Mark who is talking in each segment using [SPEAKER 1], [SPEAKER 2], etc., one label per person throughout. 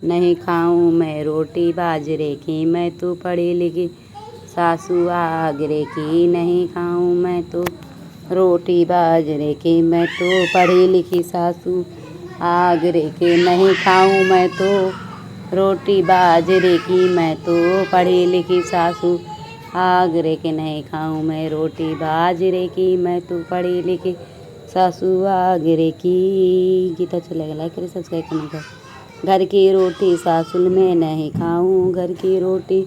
[SPEAKER 1] नहीं खाऊं मैं रोटी बाजरे की, मैं तो पढ़ी लिखी सासू आगरे की। नहीं खाऊं मैं तो रोटी बाजरे की, मैं तो पढ़ी लिखी सासू आगरे की। नहीं खाऊं मैं तो रोटी बाजरे की, मैं तो पढ़ी लिखी सासू आगरे की। नहीं खाऊं मैं रोटी बाजरे की, मैं तो पढ़ी लिखी सासू आगरे की। गीत अच्छा लगा लाइक करें सब्सक्राइब करने का। घर की रोटी सासुल में नहीं खाऊं, घर की रोटी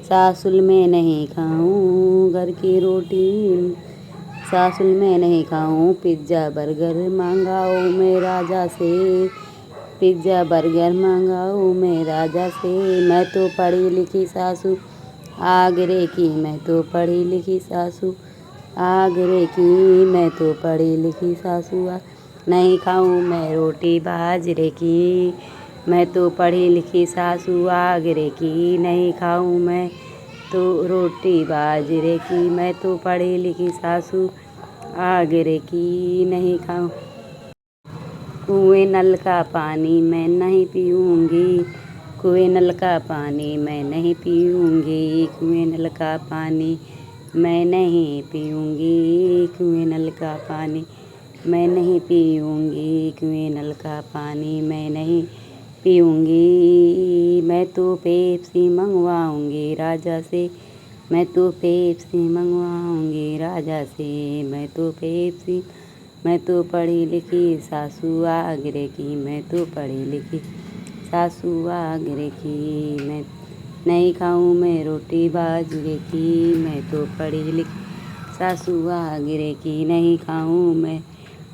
[SPEAKER 1] सासुल में नहीं खाऊं, घर की रोटी सासुल में नहीं खाऊं। पिज्ज़ा बर्गर मंगाओ मैं राजा से, पिज्ज़ा बर्गर मंगाओ मैं राजा से। मैं तो पढ़ी लिखी सासू आगरे की, मैं तो पढ़ी लिखी सासू आगरे की। मैं तो पढ़ी लिखी सासू नहीं खाऊं मैं रोटी बाजरे की, मैं तो पढ़ी लिखी सासू आगरे की। नहीं खाऊं मैं तो रोटी बाजरे की, मैं तो पढ़ी लिखी सासू आगरे की। नहीं खाऊं कुएं नल का पानी मैं नहीं पीऊँगी, कुएं नल का पानी मैं नहीं पीऊँगी, कुएं नल का पानी मैं नहीं पीऊँगी, कुएं नल का पानी मैं नहीं पीऊँगी, कुएं नल का पानी मैं नहीं पीऊँगी। मैं तो पेप्सी मंगवाऊँगी राजा से, मैं तो पेप्सी मंगवाऊँगी राजा से। मैं तो पेप्सी, मैं तो पढ़ी लिखी सासू आगरे की, मैं तो पढ़ी लिखी सासू आगरे की। मैं नहीं खाऊं मैं रोटी बाजरे की, मैं तो पढ़ी लिखी सासू आगरे की। नहीं खाऊं मैं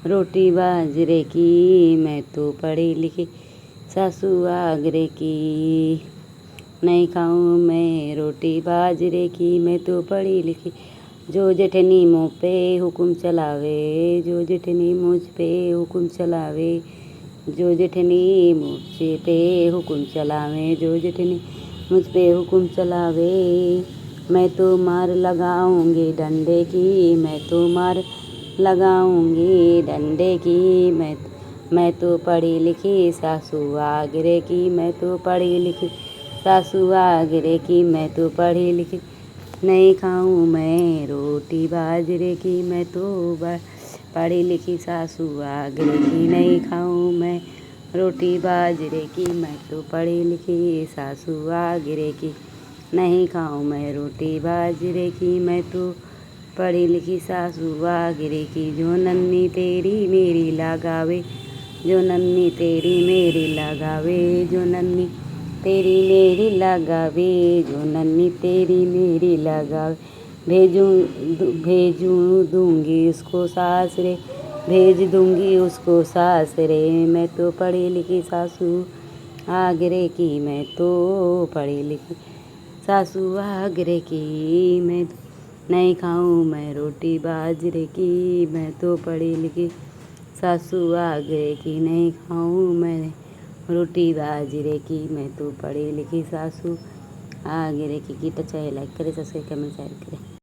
[SPEAKER 1] रोटी बाजरे की, मैं तो पढ़ी लिखी सासू आगरे की। नहीं खाऊं मैं रोटी बाजरे की, मैं तो पढ़ी लिखी। जो जेठनी मुँह पे हुक्म चलावे, जो जेठनी मुझ पे हुक्म चलावे, जो जेठनी मुझ पे हुक्म चलावे, जो जेठनी मुझ पे हुक्म चलावे। मैं तो मार लगाऊंगी डंडे की, मैं तो मार लगाऊंगी डंडे की। मैं तो पढ़ी लिखी सासू आगरे की, मैं तो पढ़ी लिखी सासू आगरे की। मैं तो पढ़ी लिखी नहीं खाऊं मैं रोटी बाजरे की, मैं तो पढ़ी लिखी सासू आगरे की। नहीं खाऊं मैं रोटी बाजरे की, मैं तो पढ़ी लिखी सासू आगरे की। नहीं खाऊं मैं रोटी बाजरे की, मैं तो पढ़ी लिखी सासू आगरे की। जो नन्नी तेरी मेरी लगावे, जो नन्नी तेरी मेरी लगावे, जो नन्नी तेरी मेरी लगावे, जो नन्नी तेरी मेरी लगावे। भेजूँ दूंगी उसको सासरे, भेज दूंगी उसको सासरे। मैं तो पढ़ी लिखी सासू आगरे की, मैं तो पढ़ी लिखी सासू आगरे की। मैं नहीं खाऊं मैं रोटी बाजरे की, मैं तो पढ़ी लिखी सासू आगरे की। नहीं खाऊं मैं रोटी बाजरे की, मैं तो पढ़ी लिखी सासू आगरे की। गीत अच्छा है लाइक करें सब्सक्राइब कमेंट शेयर करें।